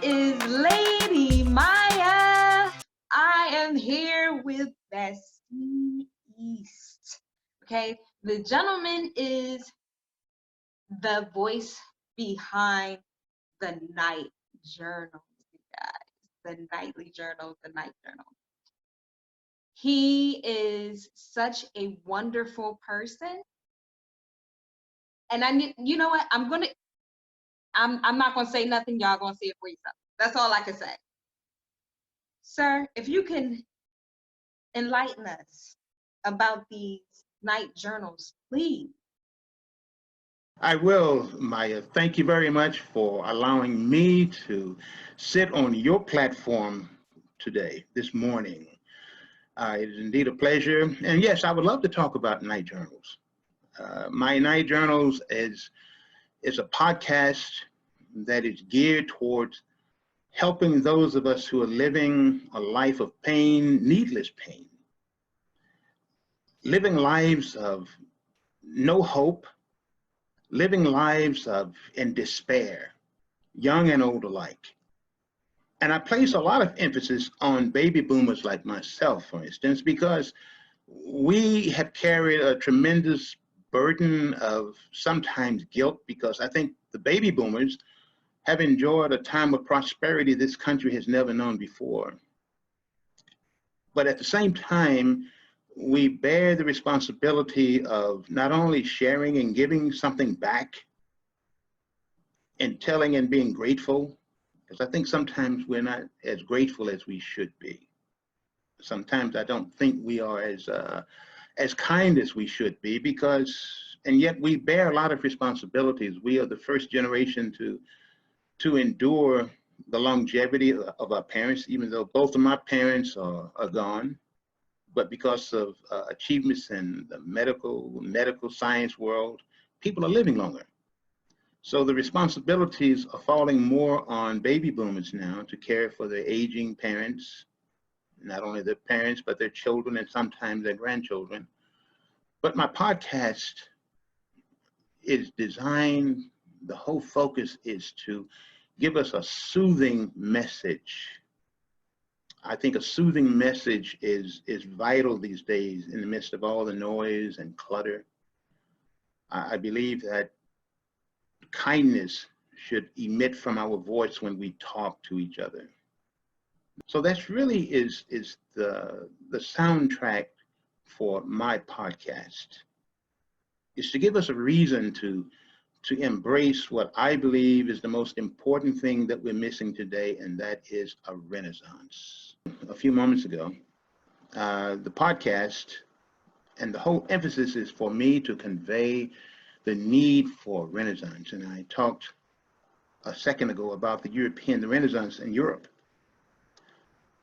is Lady Maya. I am here with Vastine East. Okay, the gentleman is the voice behind the night journal, you guys. The nightly journal, the night journal. He is such a wonderful person. And you know what? I'm not gonna say nothing. Y'all gonna see it for yourself. That's all I can say. Sir, if you can enlighten us about these night journals, please. I will, Maya. Thank you very much for allowing me to sit on your platform today, this morning. It is indeed a pleasure. And yes, I would love to talk about night journals. My night journals is a podcast that is geared towards helping those of us who are living a life of pain, needless pain, living lives of no hope, living lives of in despair, young and old alike. And I place a lot of emphasis on baby boomers like myself, for instance, because we have carried a tremendous burden of sometimes guilt, because I think the baby boomers have enjoyed a time of prosperity this country has never known before. But at the same time, we bear the responsibility of not only sharing and giving something back and telling and being grateful, because I think sometimes we're not as grateful as we should be. Sometimes I don't think we are as kind as we should be, and yet we bear a lot of responsibilities. We are the first generation to endure the longevity of our parents, even though both of my parents are gone. But because of achievements in the medical science world, people are living longer. So the responsibilities are falling more on baby boomers now to care for their aging parents, not only their parents, but their children and sometimes their grandchildren. But my podcast is designed, the whole focus is to give us a soothing message. I think a soothing message is vital these days in the midst of all the noise and clutter. I believe that kindness should emit from our voice when we talk to each other. So that's really is the soundtrack for my podcast, is to give us a reason to embrace what I believe is the most important thing that we're missing today, and that is a renaissance. A few moments ago, the podcast and the whole emphasis is for me to convey the need for renaissance. And I talked a second ago about the Renaissance in Europe.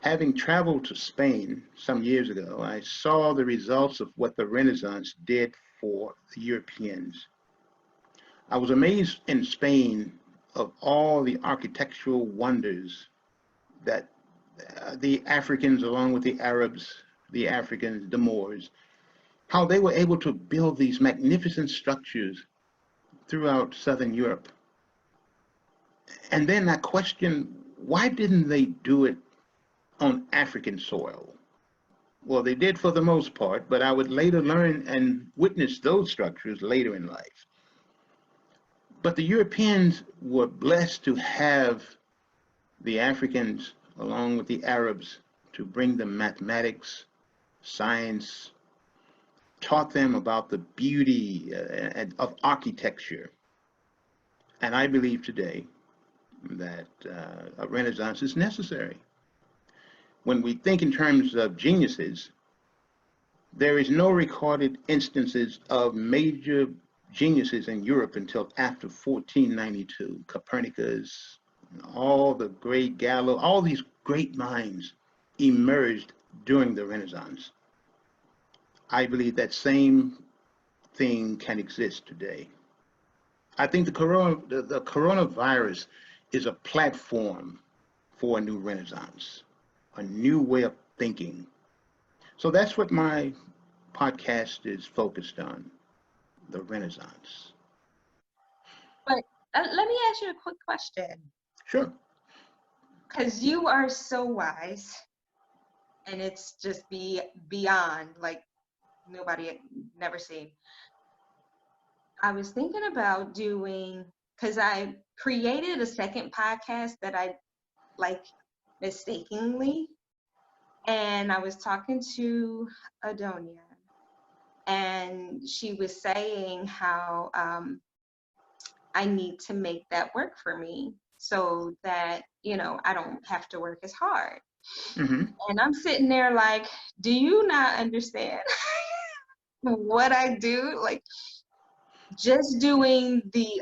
Having traveled to Spain some years ago, I saw the results of what the Renaissance did for the Europeans. I was amazed in Spain of all the architectural wonders that the Africans, along with the Arabs, the Africans, the Moors, how they were able to build these magnificent structures throughout Southern Europe. And then I questioned, why didn't they do it on African soil? Well, they did for the most part, but I would later learn and witness those structures later in life. But the Europeans were blessed to have the Africans, along with the Arabs, to bring them mathematics, science, taught them about the beauty of architecture. And I believe today that a renaissance is necessary. When we think in terms of geniuses, there is no recorded instances of major geniuses in Europe until after 1492. Copernicus, all the great Galileo, all these great minds emerged during the Renaissance. I believe that same thing can exist today. I think the coronavirus is a platform for a new renaissance, a new way of thinking. So that's what my podcast is focused on, the Renaissance. But let me ask you a quick question. Sure. because you are so wise, and it's just beyond like nobody had never seen. I was thinking about doing, because I created a second podcast that I like mistakenly, and I was talking to Adonia, and she was saying how I need to make that work for me so that, I don't have to work as hard. Hmm. And I'm sitting there like, do you not understand what I do? Like, just doing the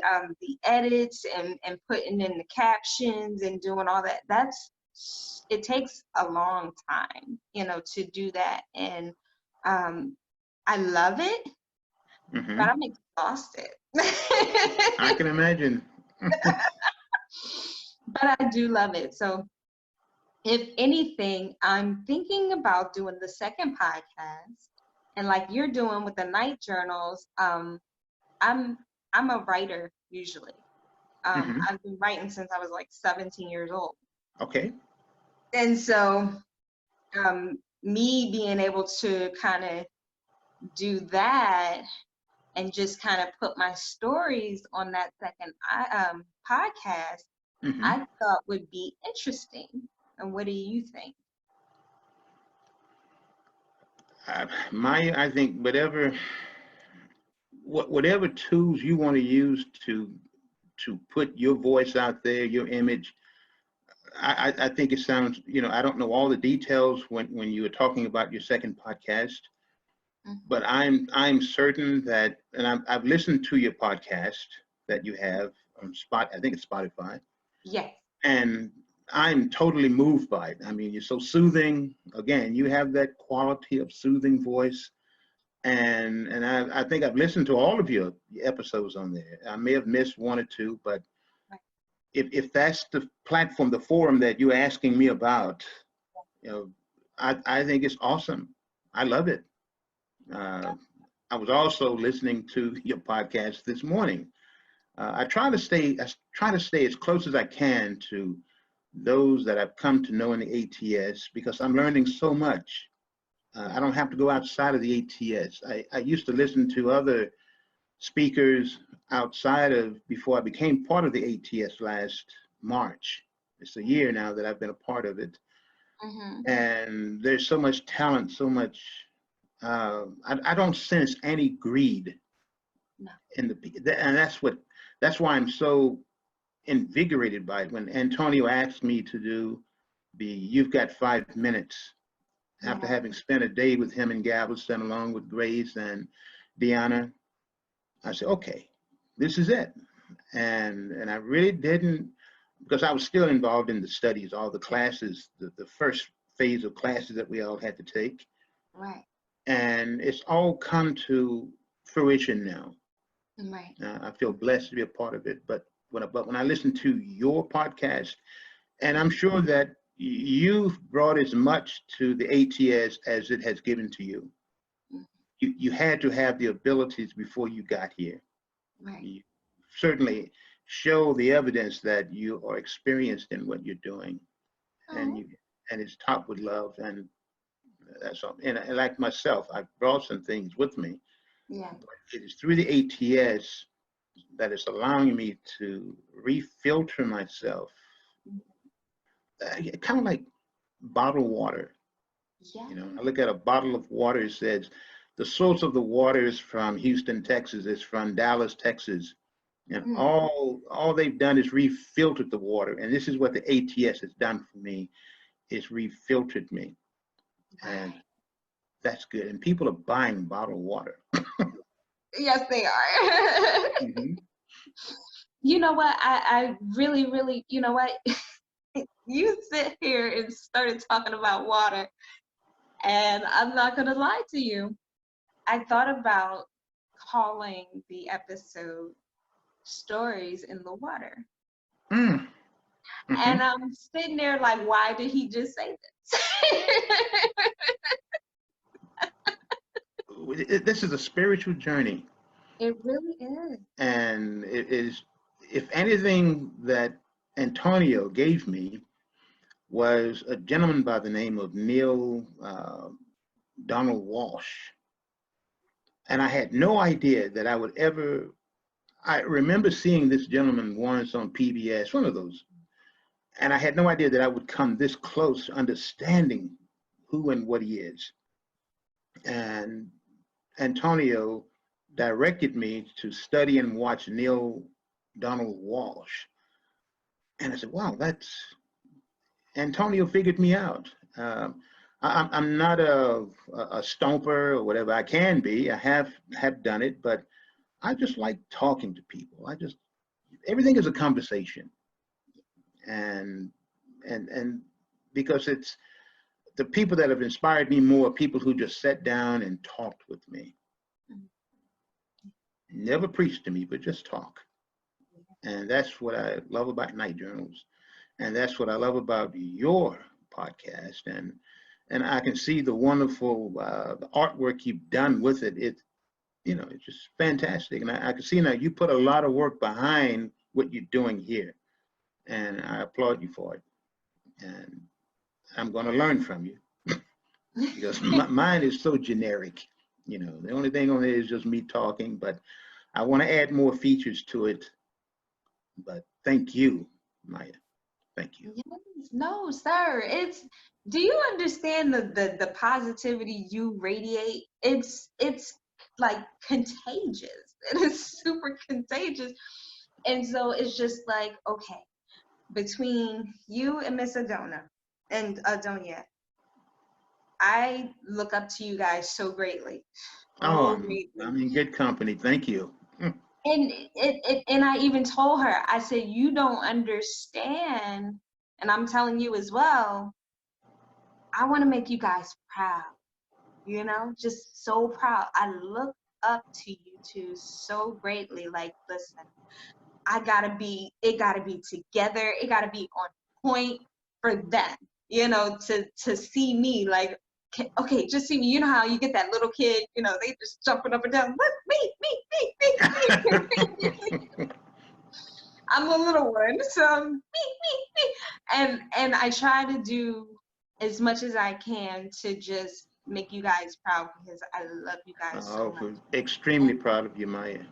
edits and putting in the captions and doing all that, it takes a long time, to do that. And I love it, but Hmm. I'm exhausted. I can imagine. But I do love it. So if anything, I'm thinking about doing the second podcast, and like you're doing with the night journals. I'm a writer usually. Hmm. I've been writing since I was like 17 years old. Okay. And so me being able to kind of do that and just kind of put my stories on that second podcast, Hmm. I thought would be interesting. And what do you think? I think whatever tools you want to use to put your voice out there, your image. I think it sounds, I don't know all the details when you were talking about your second podcast, but Mhm. I'm certain that, and I've listened to your podcast that you have on I think it's Spotify, Yes. and I'm totally moved by it. I mean, you're so soothing. Again, you have that quality of soothing voice, and I think I've listened to all of your episodes on there. I may have missed one or two, but Right. if that's the platform, the forum that you're asking me about, you know, I think it's awesome. I love it. Uh, I was also listening to your podcast this morning. I try to stay as close as I can to those that I've come to know in the ATS because I'm learning so much. I don't have to go outside of the ATS. I used to listen to other speakers outside of before I became part of the ATS last March. It's a year now that I've been a part of it. Mm-hmm. And there's so much talent, so much. I don't sense any greed No. in and that's why I'm so invigorated by it. When Antonio asked me to do You've Got 5 Minutes, after Yeah. having spent a day with him in Galveston along with Grace and Deanna, I said, okay, this is it. And I really didn't, because I was still involved in the studies, all the classes, the first phase of classes that we all had to take. Right. And it's all come to fruition now. Right. I feel blessed to be a part of it. But when I listen to your podcast, and I'm sure that you've brought as much to the ATS as it has given to you. Mhm. You had to have the abilities before you got here. Right. You certainly show the evidence that you are experienced in what you're doing, and Oh. it's taught with love, and that's all. And like myself, I brought some things with me, Yeah. but it is through the ATS that is allowing me to refilter myself, kind of like bottled water. Yeah. I look at a bottle of water, it says the source of the water is from Houston, Texas, it's from Dallas, Texas. And Mm. all they've done is refiltered the water. And this is what the ATS has done for me, is refiltered me. And Right. that's good. And people are buying bottled water. Yes, they are. Hmm. You know what? I really, really, you know what? You sit here and started talking about water, and I'm not gonna lie to you. I thought about calling the episode Stories in the Water. Mm. Hmm. And I'm sitting there like, why did he just say this? This is a spiritual journey. It really is. And it is, if anything that Antonio gave me, was a gentleman by the name of Neil Donald Walsh. And I had no idea that I would ever, I remember seeing this gentleman once on PBS, one of those, and I had no idea that I would come this close to understanding who and what he is. And Antonio directed me to study and watch Neil Donald Walsh. And I said, wow, that's, Antonio figured me out. I'm not a stomper or whatever. I can be, I have done it, but I just like talking to people. Everything is a conversation. And because it's the people that have inspired me more, people who just sat down and talked with me. Never preached to me, but just talk. And that's what I love about Night Journals. And that's what I love about your podcast. And I can see the wonderful the artwork you've done with it. It's just fantastic. And I can see now you put a lot of work behind what you're doing here. And I applaud you for it. And I'm going to learn from you because mine is so generic. The only thing on there is just me talking, but I want to add more features to it. But thank you, Maya. Thank you. Yes, no, sir. Do you understand the positivity you radiate? It's like contagious. It is super contagious. And so it's just like, okay, between you and Miss Adonia, I look up to you guys so greatly. Oh, I'm in good company. Thank you. And I even told her, I said, you don't understand, and I'm telling you as well, I want to make you guys proud, just so proud. I look up to you two so greatly. Like, listen, it gotta be together. It gotta be on point for them, to see me like, okay, just see me. You know how you get that little kid, they just jumping up and down, look, me. I'm a little one, so me. And I try to do as much as I can to just make you guys proud because I love you guys so much. Extremely proud of you, Maya.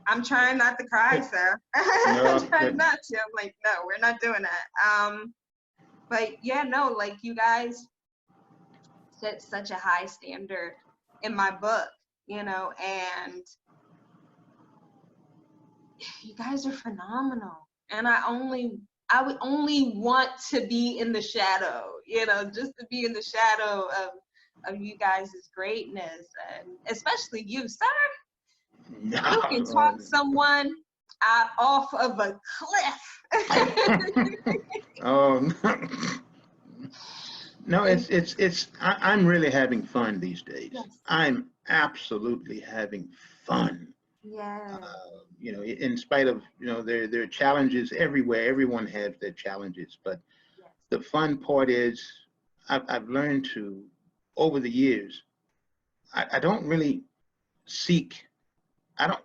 I'm trying not to cry, sir. I'm trying not to. I'm like, no, we're not doing that. But yeah, no, like you guys set such a high standard in my book, and you guys are phenomenal. And I would only want to be in the shadow, just to be in the shadow of you guys' greatness, and especially you, sir. No. You can talk someone out off of a cliff. Oh, no, I'm really having fun these days. Yes. I'm absolutely having fun. Yeah. In spite of, there are challenges everywhere. Everyone has their challenges, but yes, the fun part is I've learned to, over the years, I don't really seek,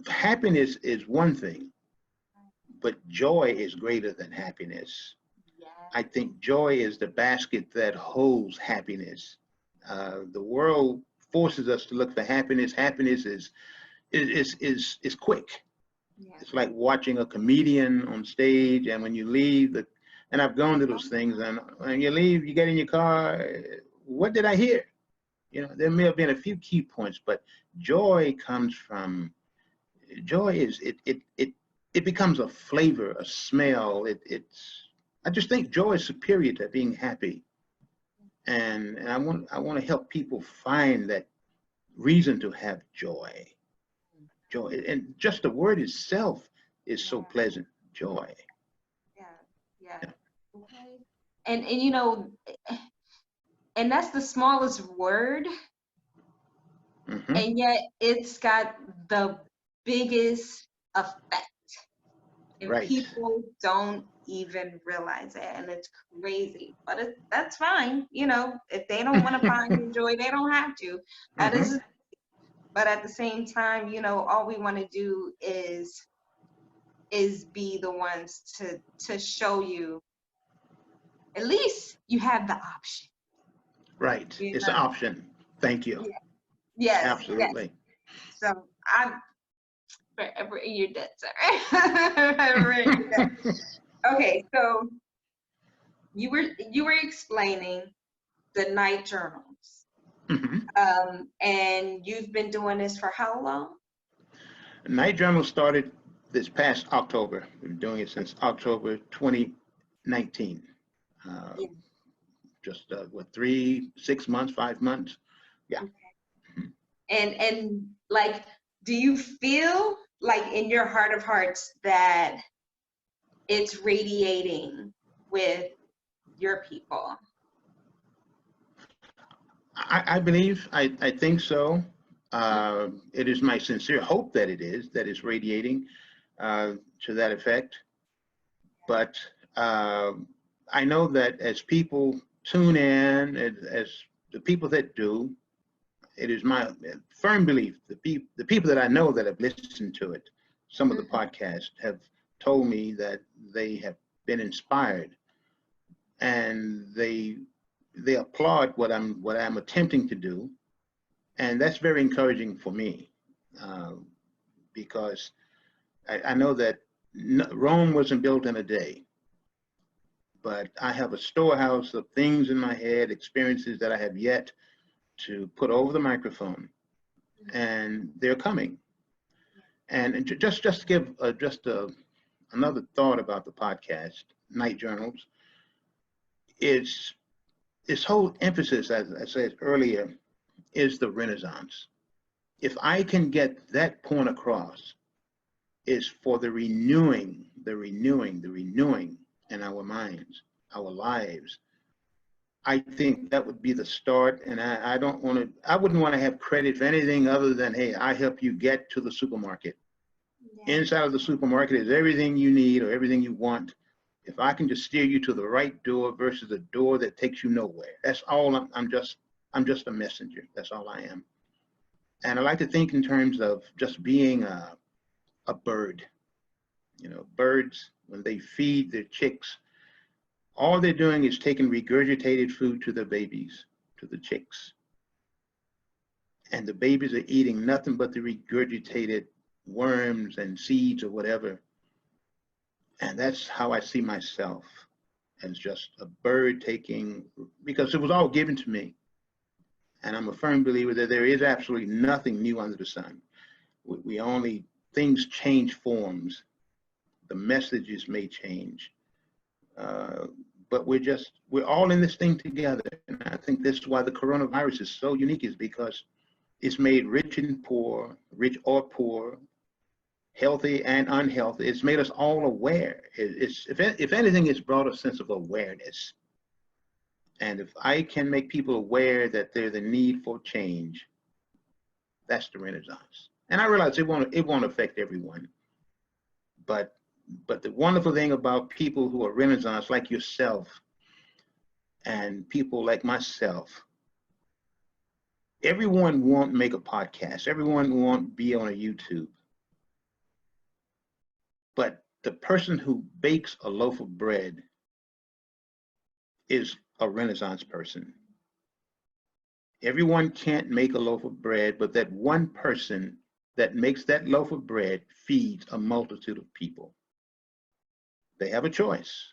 happiness is one thing, but joy is greater than happiness. Yes. I think joy is the basket that holds happiness. The world forces us to look for happiness. Happiness is quick. Yeah. It's like watching a comedian on stage, and when you leave, and I've gone to those things, and when you leave, you get in your car, what did I hear? There may have been a few key points, but joy comes from, it becomes a flavor, a smell. I just think joy is superior to being happy. And I want to help people find that reason to have joy. Joy, and just the word itself is so pleasant. Joy. Yeah. And and that's the smallest word, and yet it's got the biggest effect. And right. People don't even realize it, and it's crazy. But that's fine, if they don't want to find joy, they don't have to. That is. But at the same time, all we want to do is be the ones to show you at least you have the option. Right. You It's an know? option. Thank you. Yeah. Yes, yes. Absolutely. So I'm forever in your debt, sir. Forever in your debt. Okay, so you were explaining the night journals, Mhm. and you've been doing this for how long? Night Journal started this past October. We've been doing it since October 2019. Uh, Yeah. just what, 6 months, 5 months? Yeah. Okay. And like, do you feel like in your heart of hearts that it's radiating with your people? I believe, I think so. It is my sincere hope that that it's radiating to that effect. But I know that as people tune in, as the people that do, it is my firm belief, the people that I know that have listened to it, some of the podcasts have told me that they have been inspired, and they applaud what I'm attempting to do, and that's very encouraging for me, because I know that Rome wasn't built in a day, but I have a storehouse of things in my head, experiences that I have yet to put over the microphone, and they're coming. And just to give another thought about the podcast, Night Journals, is its whole emphasis, as I said earlier, is the Renaissance. If I can get that point across, is for the renewing in our minds, our lives. I think that would be the start, and I wouldn't want to have credit for anything other than, hey, I help you get to the supermarket. Yeah. Inside of the supermarket is everything you need or everything you want. If I can just steer you to the right door versus a door that takes you nowhere, that's all. I'm just a messenger. That's all I am. And I like to think in terms of just being a bird. You know, birds, when they feed their chicks, all they're doing is taking regurgitated food to the babies, to the chicks. And the babies are eating nothing but the regurgitated worms and seeds or whatever. And that's how I see myself, as just a bird taking, because it was all given to me. And I'm a firm believer that there is absolutely nothing new under the sun. Things change forms. The messages may change. But we're all in this thing together. And I think this is why the coronavirus is so unique, is because it's made rich and poor, rich or poor, healthy and unhealthy. It's made us all aware. If anything, it's brought a sense of awareness. And if I can make people aware that there's a need for change, that's the Renaissance. And I realize it won't affect everyone. But the wonderful thing about people who are Renaissance, like yourself, and people like myself, everyone won't make a podcast. Everyone won't be on a YouTube. But the person who bakes a loaf of bread is a Renaissance person. Everyone can't make a loaf of bread, but that one person that makes that loaf of bread feeds a multitude of people. They have a choice.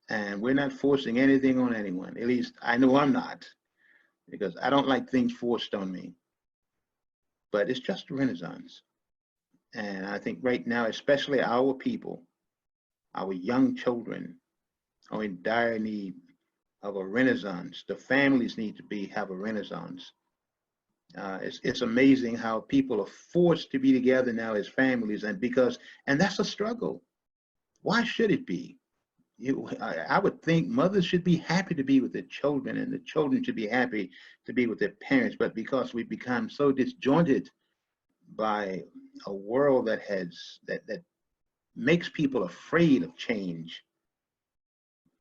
And we're not forcing anything on anyone. At least I know I'm not, because I don't like things forced on me. But it's just a Renaissance. And I think right now, especially our people, our young children, are in dire need of a Renaissance. The families need to have a Renaissance. It's amazing how people are forced to be together now as families, and that's a struggle. Why should it be? I would think mothers should be happy to be with their children, and the children should be happy to be with their parents. But because we've become so disjointed by a world that makes people afraid of change,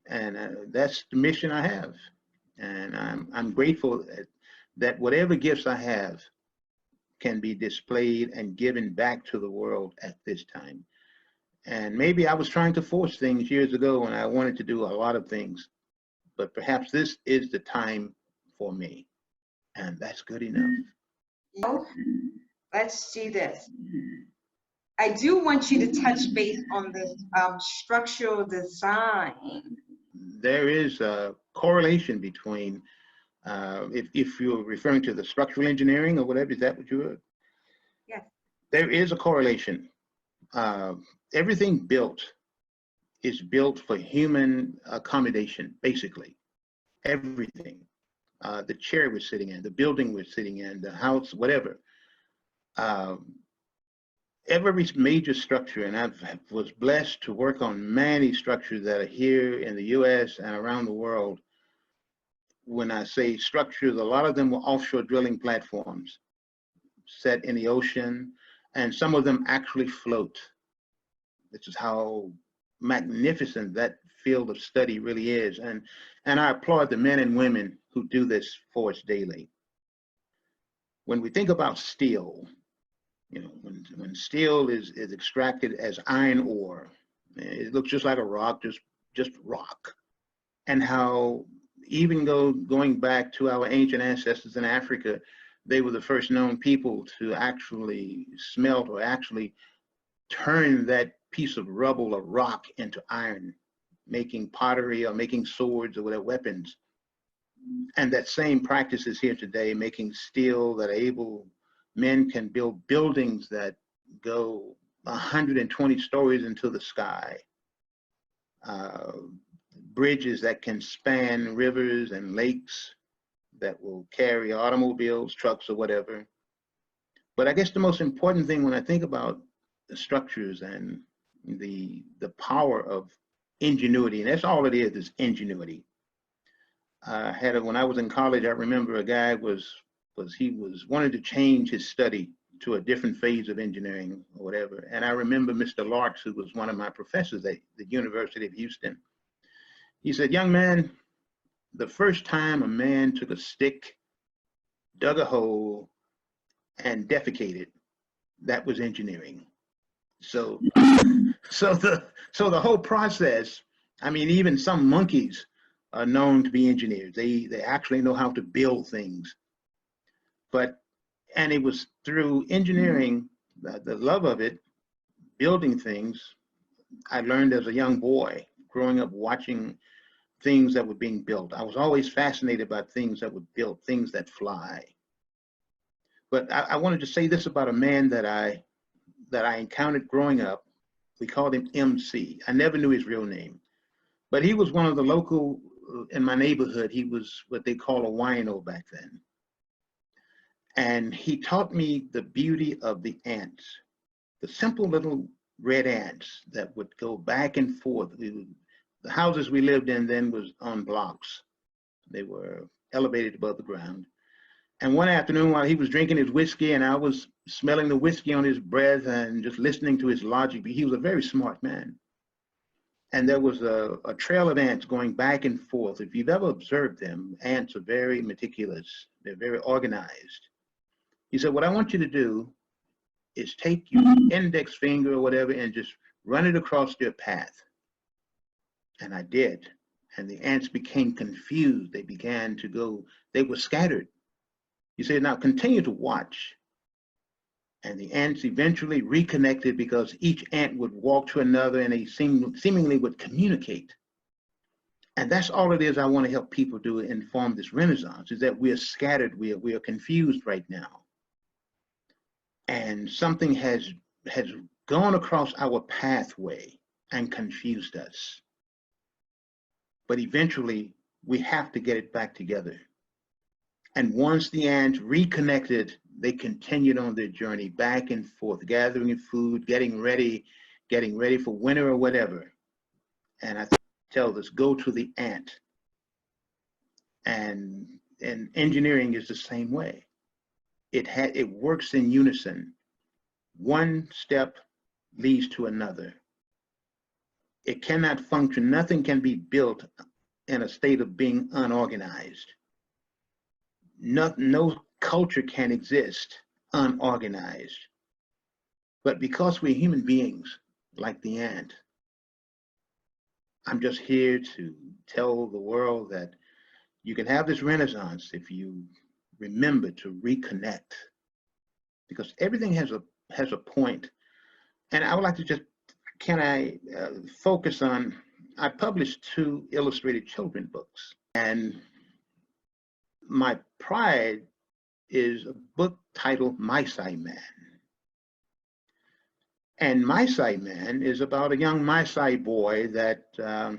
and that's the mission I have. And I'm grateful that whatever gifts I have can be displayed and given back to the world at this time. And maybe I was trying to force things years ago, and I wanted to do a lot of things. but perhaps this is the time for me. And that's good enough. So, let's see this. I do want you to touch base on this structural design. There is a correlation between, if you're referring to the structural engineering or whatever, is that what you were? Yes. There is a correlation. Everything built is built for human accommodation, basically. Everything. The chair we're sitting in, the building we're sitting in, the house, whatever. Every major structure, and I was blessed to work on many structures that are here in the US and around the world. When I say structures, a lot of them were offshore drilling platforms set in the ocean, and some of them actually float. This is how magnificent that field of study really is. And I applaud the men and women who do this for us daily. When we think about steel, you know, when steel is extracted as iron ore, it looks just like a rock, just rock. And how even going back to our ancient ancestors in Africa, they were the first known people to actually smelt or actually turn that piece of rubble or rock into iron, making pottery or making swords or whatever weapons. And that same practice is here today, making steel that men can build buildings that go 120 stories into the sky, bridges that can span rivers and lakes that will carry automobiles, trucks, or whatever. But I guess the most important thing when I think about the structures and the power of ingenuity, and that's all it is ingenuity. When I was in college, I remember a guy wanted to change his study to a different phase of engineering or whatever. And I remember Mr. Larks, who was one of my professors at the University of Houston. He said, "Young man, the first time a man took a stick, dug a hole, and defecated, that was engineering." So the whole process, I mean, even some monkeys are known to be engineers. They actually know how to build things. And it was through engineering, the love of it, building things, I learned as a young boy, growing up watching things that were being built. I was always fascinated by things that were built, things that fly. But I wanted to say this about a man that I encountered growing up. We called him MC. I never knew his real name, but he was one of the local, in my neighborhood, he was what they call a wino back then. And he taught me the beauty of the ants, the simple little red ants that would go back and forth. The houses we lived in then was on blocks. They were elevated above the ground. And one afternoon while he was drinking his whiskey and I was smelling the whiskey on his breath and just listening to his logic, he was a very smart man. And there was a trail of ants going back and forth. If you've ever observed them, ants are very meticulous. They're very organized. He said, "What I want you to do is take your index finger or whatever and just run it across their path." And I did. And the ants became confused. They began to go, they were scattered. He said, "Now continue to watch." And the ants eventually reconnected because each ant would walk to another and they seemingly would communicate. And that's all it is I want to help people do and form this renaissance, is that we are scattered, we are confused right now. And something has gone across our pathway and confused us. But eventually we have to get it back together. And once the ants reconnected, they continued on their journey back and forth, gathering food, getting ready for winter or whatever. And I tell this, go to the ant. And engineering is the same way. It works in unison. One step leads to another. It cannot function. Nothing can be built in a state of being unorganized. No culture can exist unorganized. But because we're human beings, like the ant, I'm just here to tell the world that you can have this renaissance if you remember to reconnect, because everything has a point. And I would like to just, can I focus on, I published 2 illustrated children books, and my pride is a book titled My Side Man. And My Side Man is about a young Maasai boy that to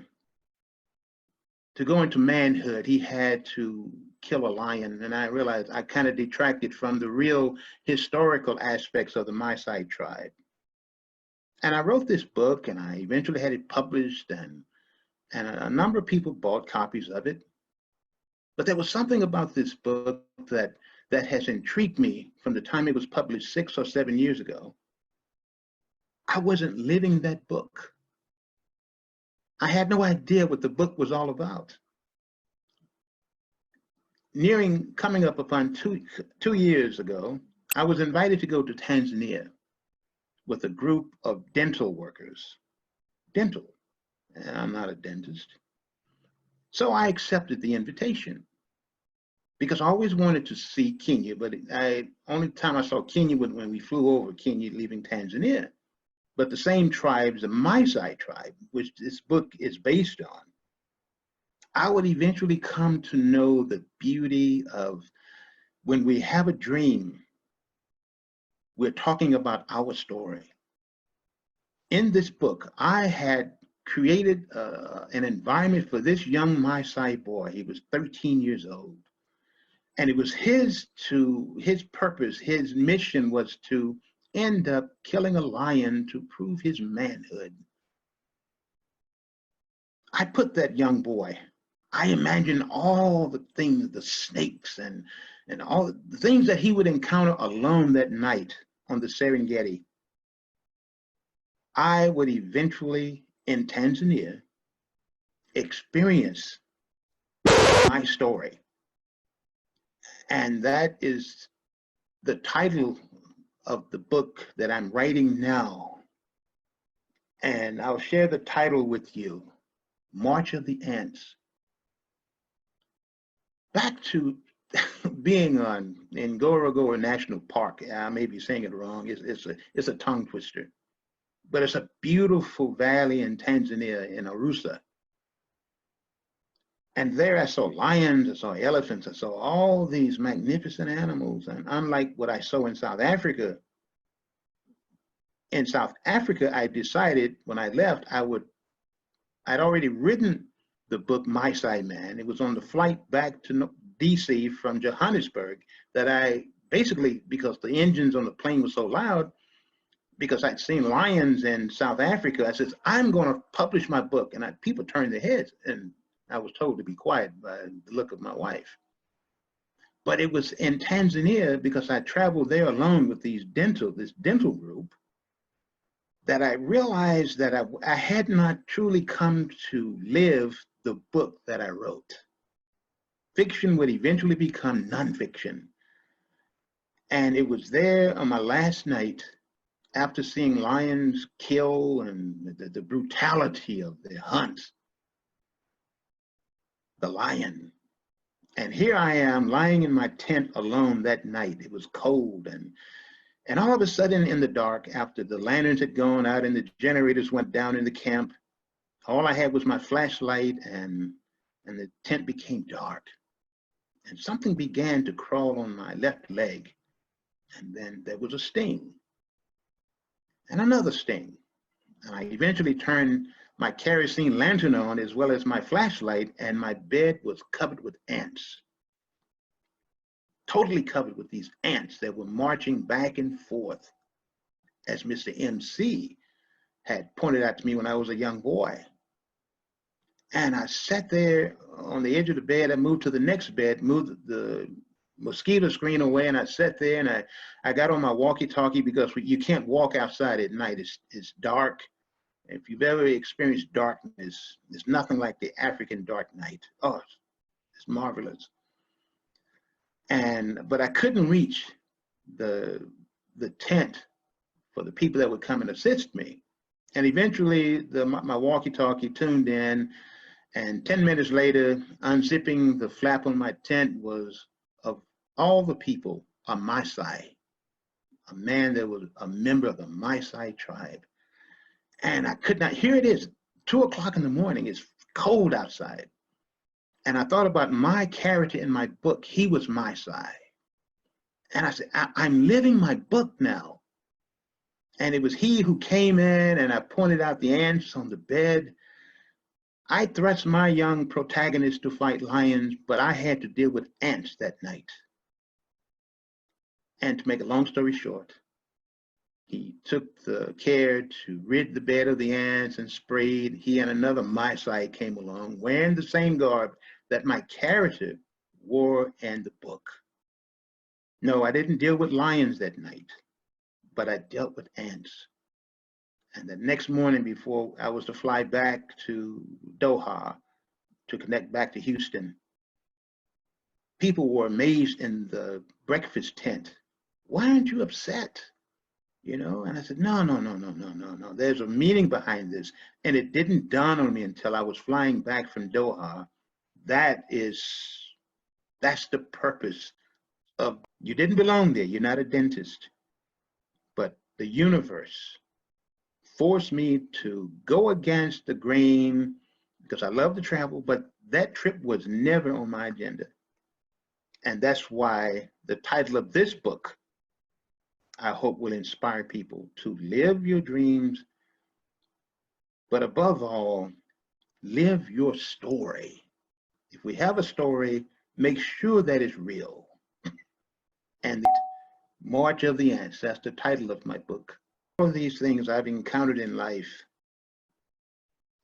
go into manhood, he had to kill a lion. And I realized I kind of detracted from the real historical aspects of the Maasai tribe. And I wrote this book, and I eventually had it published, and a number of people bought copies of it. But there was something about this book that has intrigued me from the time it was published 6 or 7 years ago. I wasn't living that book. I had no idea what the book was all about. Coming up upon two years ago, I was invited to go to Tanzania with a group of dental workers. Dental, and I'm not a dentist. So I accepted the invitation because I always wanted to see Kenya, but only time I saw Kenya was when we flew over Kenya leaving Tanzania. But the same tribes, the Maasai tribe, which this book is based on, I would eventually come to know the beauty of when we have a dream, we're talking about our story. In this book, I had created an environment for this young Maasai boy. He was 13 years old. And it was his purpose, his mission was to end up killing a lion to prove his manhood. I put that young boy, I imagined all the things, the snakes and all the things that he would encounter alone that night on the Serengeti. I would eventually, in Tanzania, experience my story. And that is the title of the book that I'm writing now. And I'll share the title with you, March of the Ants. Back to being in Ngorongoro National Park. I may be saying it wrong. It's a tongue twister, but it's a beautiful valley in Tanzania, in Arusha. And there I saw lions, I saw elephants, I saw all these magnificent animals. And unlike what I saw in South Africa, I decided when I left, I'd already written the book My Side Man. It was on the flight back to DC from Johannesburg that I basically, because the engines on the plane were so loud, because I'd seen lions in South Africa, I said, I'm going to publish my book. And people turned their heads, and I was told to be quiet by the look of my wife. But it was in Tanzania, because I traveled there alone with this dental group, that I realized that I had not truly come to live the book that I wrote. Fiction would eventually become nonfiction. And it was there on my last night, after seeing lions kill and the brutality of their hunts, the lion. And here I am lying in my tent alone that night. It was cold, and all of a sudden in the dark, after the lanterns had gone out and the generators went down in the camp, all I had was my flashlight, and the tent became dark. And something began to crawl on my left leg. And then there was a sting. And another sting. And I eventually turned my kerosene lantern on as well as my flashlight, and my bed was covered with ants. Totally covered with these ants that were marching back and forth, as Mr. MC had pointed out to me when I was a young boy. And I sat there on the edge of the bed. I moved to the next bed, moved the mosquito screen away, and I sat there, and I got on my walkie-talkie, because you can't walk outside at night. It's dark. If you've ever experienced darkness, it's nothing like the African dark night. Oh, it's marvelous. But I couldn't reach the tent for the people that would come and assist me. And eventually my walkie-talkie tuned in, and 10 minutes later, unzipping the flap on my tent was, of all the people, a Maasai, a man that was a member of the Maasai tribe. And I could not, here it is, 2 o'clock in the morning, it's cold outside. And I thought about my character in my book. He was Maasai. And I said, I'm living my book now. And it was he who came in, and I pointed out the ants on the bed. I thrust my young protagonist to fight lions, but I had to deal with ants that night. And to make a long story short, he took the care to rid the bed of the ants and sprayed. He and another Maasai came along wearing the same garb that my character wore in the book. No, I didn't deal with lions that night, but I dealt with ants. And the next morning, before I was to fly back to Doha to connect back to Houston, people were amazed in the breakfast tent. Why aren't you upset? You know, and I said, no. There's a meaning behind this. And it didn't dawn on me until I was flying back from Doha. That's the purpose of, you didn't belong there. You're not a dentist. But the universe forced me to go against the grain, because I love to travel, but that trip was never on my agenda. And that's why the title of this book, I hope, will inspire people to live your dreams, but above all, live your story. If we have a story, make sure that it's real. And March of the Ants, that's the title of my book. All of these things I've encountered in life,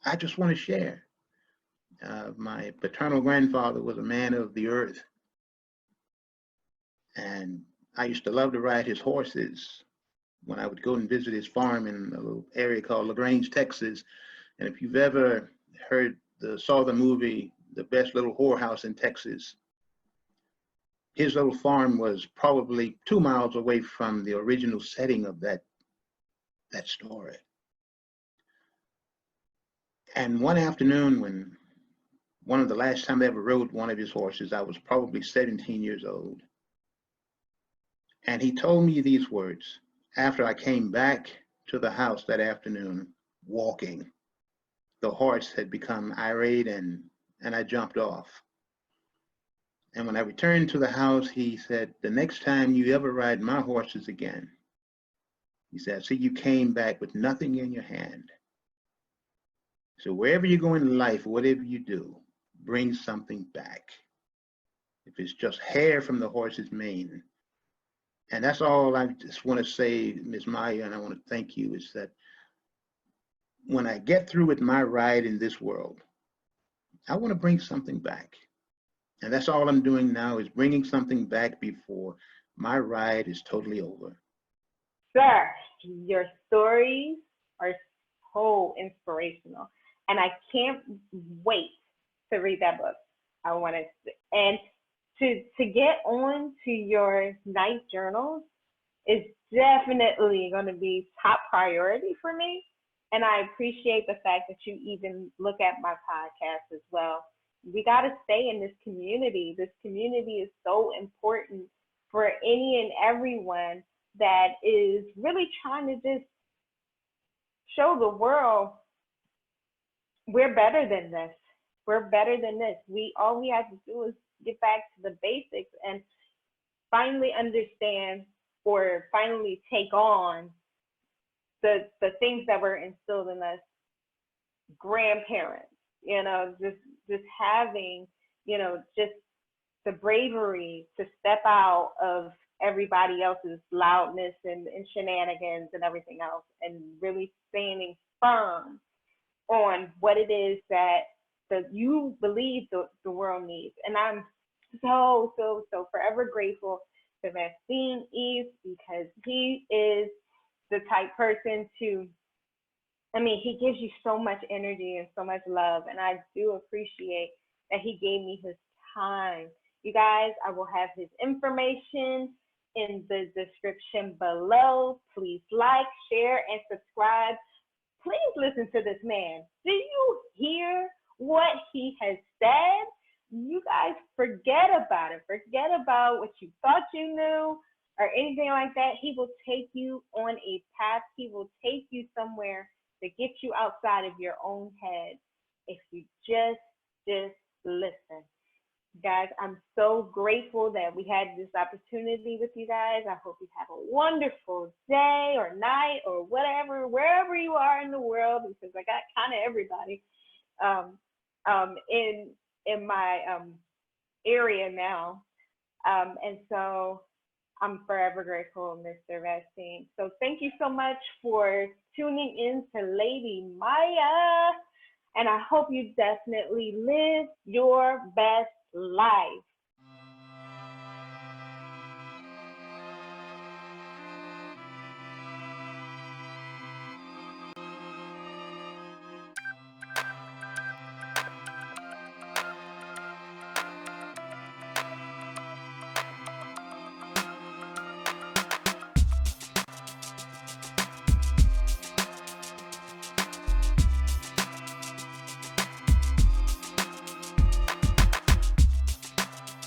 I just want to share. My paternal grandfather was a man of the earth, and I used to love to ride his horses when I would go and visit his farm in a little area called LaGrange, Texas. And if you've ever saw the movie, The Best Little Whorehouse in Texas, his little farm was probably 2 miles away from the original setting of that story. And one afternoon, when one of the last time I ever rode one of his horses, I was probably 17 years old. And he told me these words after I came back to the house that afternoon, walking. The horse had become irate, and I jumped off. And when I returned to the house, he said, the next time you ever ride my horses again, he said, see, you came back with nothing in your hand. So wherever you go in life, whatever you do, bring something back. If it's just hair from the horse's mane. And that's all I just want to say, Ms. Maya, and I want to thank you, is that when I get through with my ride in this world, I want to bring something back. And that's all I'm doing now, is bringing something back before my ride is totally over. Sir, your stories are so inspirational. And I can't wait to read that book. I want to, and to get on to your night journals is definitely going to be top priority for me. And I appreciate the fact that you even look at my podcast as well. We got to stay in this community. This community is so important for any and everyone that is really trying to just show the world we're better than this. We're better than this. All we have to do is get back to the basics and finally understand, or finally take on the things that were instilled in us grandparents, just having, just the bravery to step out of everybody else's loudness and shenanigans and everything else, and really standing firm on what it is that you believe the world needs. And I'm so forever grateful to Vastine East, because he is the type person he gives you so much energy and so much love, and I do appreciate that he gave me his time. You guys, I will have his information in the description below. Please like, share, and subscribe. please listen to this man. Do you hear what he has said? You guys forget about it. Forget about what you thought you knew or anything like that. He will take you on a path. He will take you somewhere to get you outside of your own head if you just listen. Guys, I'm so grateful that we had this opportunity with you guys. I hope you have a wonderful day or night or whatever, wherever you are in the world, because I got kind of everybody in my area now. And so I'm forever grateful, Mr. Vastine. So thank you so much for tuning in to Lady Maya. And I hope you definitely live your best life.